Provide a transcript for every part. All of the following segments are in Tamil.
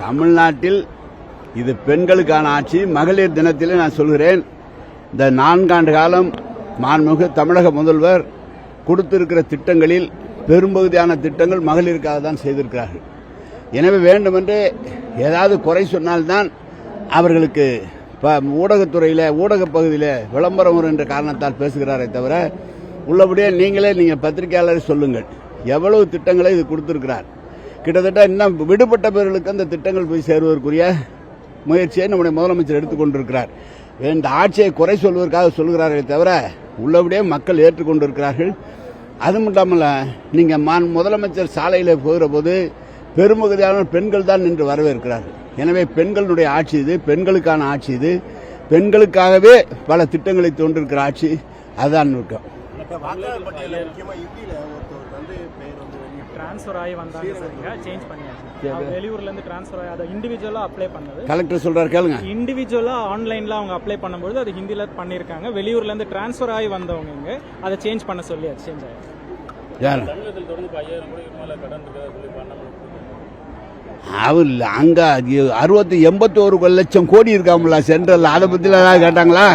தமிழ்நாட்டில் இது பெண்களுக்கான ஆட்சி. மகளிர் தினத்தில் நான் சொல்கிறேன், இந்த 4 ஆண்டு காலம் மாண்புமிகு தமிழக முதல்வர் கொடுத்திருக்கிற திட்டங்களில் பெரும்பகுதியான திட்டங்கள் மகளிருக்காக தான் செய்திருக்கிறார்கள். எனவே வேண்டுமென்று ஏதாவது குறை சொன்னால்தான் அவர்களுக்கு ஊடகத்துறையில் ஊடகப் பகுதியில் விளம்பரம் வரும் என்ற காரணத்தால் பேசுகிறாரே தவிர, உள்ளபடியே நீங்கள் பத்திரிகையாளரை சொல்லுங்கள் எவ்வளவு திட்டங்களை இது கொடுத்திருக்கிறார். கிட்டத்தட்ட இன்னும் விடுபட்ட பேர்களுக்கு அந்த திட்டங்கள் போய் சேருவதற்குரிய முயற்சியை நம்முடைய முதலமைச்சர் எடுத்துக்கொண்டிருக்கிறார். இந்த ஆட்சியை குறை சொல்வதற்காக சொல்கிறார்களே தவிர உள்ளபடியே மக்கள் ஏற்றுக்கொண்டிருக்கிறார்கள். அதுவும் இல்லாமல் நீங்கள் முதலமைச்சர் சாலையில் போகிற போது பெரும்பகுதியான பெண்கள் தான் நின்று வரவேற்கிறார்கள். எனவே பெண்களுடைய ஆட்சி இது, பெண்களுக்கான ஆட்சி இது, பெண்களுக்காகவே பல திட்டங்களை தோன்றிருக்கிற ஆட்சி. அதுதான் இருக்கும். கலெக்டர் சொல்றாரு கேளுங்க. இண்டிவிஜுவலா ஆன்லைன்ல அவங்க அப்ளை பண்ணும்போது அது ஹிந்தில பண்ணிருக்காங்க. வெளியூர்ல இருந்து டிரான்ஸ்ஃபர் ஆகி வந்தவங்க அதை சேஞ்ச் பண்ண சொல்லி சேஞ்ச் ஆயிருக்கு. அவர் அங்க 81 லட்சம் கோடி இருக்காமல சென்ட்ரல், அதை பத்தி கேட்டாங்களா?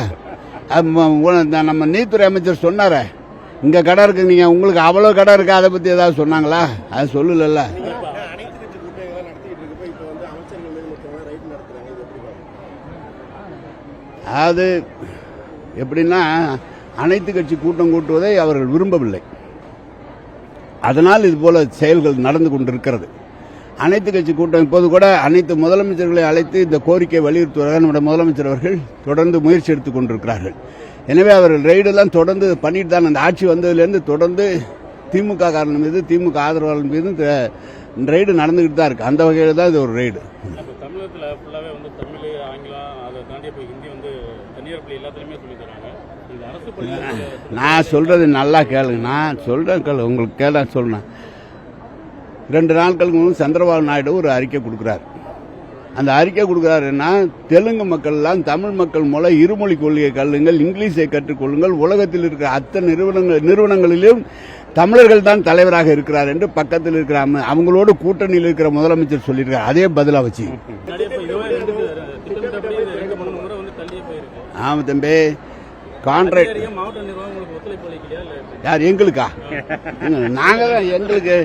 நம்ம நீதித்துறை அமைச்சர் சொன்னார, இங்க கடை இருக்கு, நீங்க உங்களுக்கு அவ்வளவு கடை இருக்கு, அதை பத்தி ஏதாவது சொன்னாங்களா? அது சொல்லல. அது எப்படின்னா, அனைத்து கட்சி கூட்டம் கூட்டுவதை அவர்கள் விரும்பவில்லை. அதனால் இது போல செயல்கள் நடந்து கொண்டிருக்கிறது. அனைத்து கட்சி கூட்டம் இப்போது கூட அனைத்து முதலமைச்சர்களை அழைத்து இந்த கோரிக்கை வலியுறுத்துவதாக நம்முடைய முதலமைச்சர் அவர்கள் தொடர்ந்து முயற்சி எடுத்துக் கொண்டிருக்கிறார்கள். எனவே அவர்கள் ரெய்டெல்லாம் தொடர்ந்து பண்ணிட்டு தான், அந்த ஆட்சி வந்ததிலிருந்து தொடர்ந்து திமுக காரர்கள் மீது, திமுக ஆதரவாளர்கள் மீது ரெய்டு நடந்துகிட்டு தான் இருக்கு. அந்த வகையில் தான் இது ஒரு ரெய்டு. தமிழகத்தில் ஃபுல்லாவே தமிழ், ஆங்கிலம், அதை தாண்டி இப்போ ஹிந்தி தனியார் பள்ளி எல்லாத்துலயுமே சொல்லி தராங்க. இந்த அரசு பள்ளி நான் சொல்றது நல்லா கேளுங்க. நான் சொல்றேன் கேளு, உங்களுக்கு கேள சொல்றேன். 2 நாட்களுக்கு முன்பு சந்திரபாபு நாயுடு ஒரு அறிக்கை கொடுக்கிறார். அந்த அறிக்கை கொடுக்கிறாருன்னா, தெலுங்கு மக்கள் எல்லாம் தமிழ் மக்கள் மூலம் இருமொழி கொள்கையை கல்லுங்கள், இங்கிலீஷை கற்றுக்கொள்ளுங்கள், உலகத்தில் இருக்கிற அத்தனை நிறுவனங்களிலும் தமிழர்கள் தான் தலைவராக இருக்கிறார் என்று பக்கத்தில் இருக்கிற அவங்களோடு கூட்டணியில் இருக்கிற முதலமைச்சர் சொல்லியிருக்கார். அதே பதிலா வச்சு ஆமா தம்பி, கான்ட்ராக்ட் யார் எங்களுக்கா? நாங்க எங்களுக்கு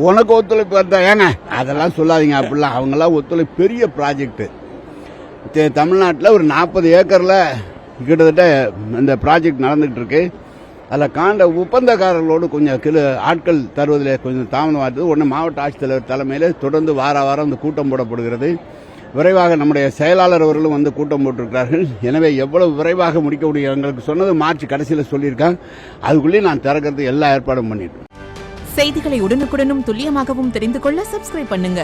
உனக்கு ஒத்துழைப்பு வந்தா ஏங்க அதெல்லாம் சொல்லாதீங்க. அப்படிலாம் அவங்கெல்லாம் ஒத்துழைப்பு. பெரிய ப்ராஜெக்ட் தமிழ்நாட்டில் ஒரு 40 ஏக்கர்ல கிட்டத்தட்ட இந்த ப்ராஜெக்ட் நடந்துகிட்டு இருக்கு. அதில் ஒப்பந்தக்காரர்களோடு கொஞ்சம் ஆட்கள் தருவதில் கொஞ்சம் தாமதமாகிறது. உடனே மாவட்ட ஆட்சித்தலைவர் தலைமையில் தொடர்ந்து வாரம் இந்த கூட்டம் போடப்படுகிறது. விரைவாக நம்முடைய செயலாளர் அவர்களும் கூட்டம் போட்டிருக்கிறார்கள். எனவே எவ்வளவு விரைவாக முடிக்க முடியும், எங்களுக்கு சொன்னது மார்ச் கடைசியில் சொல்லியிருக்காங்க. அதுக்குள்ளேயே நான் திறக்கிறது எல்லா ஏற்பாடும் பண்ணிட்டேன். செய்திகளை உடனுக்குடனும் துல்லியமாகவும் தெரிந்து கொள்ள சப்ஸ்கிரைப் பண்ணுங்க.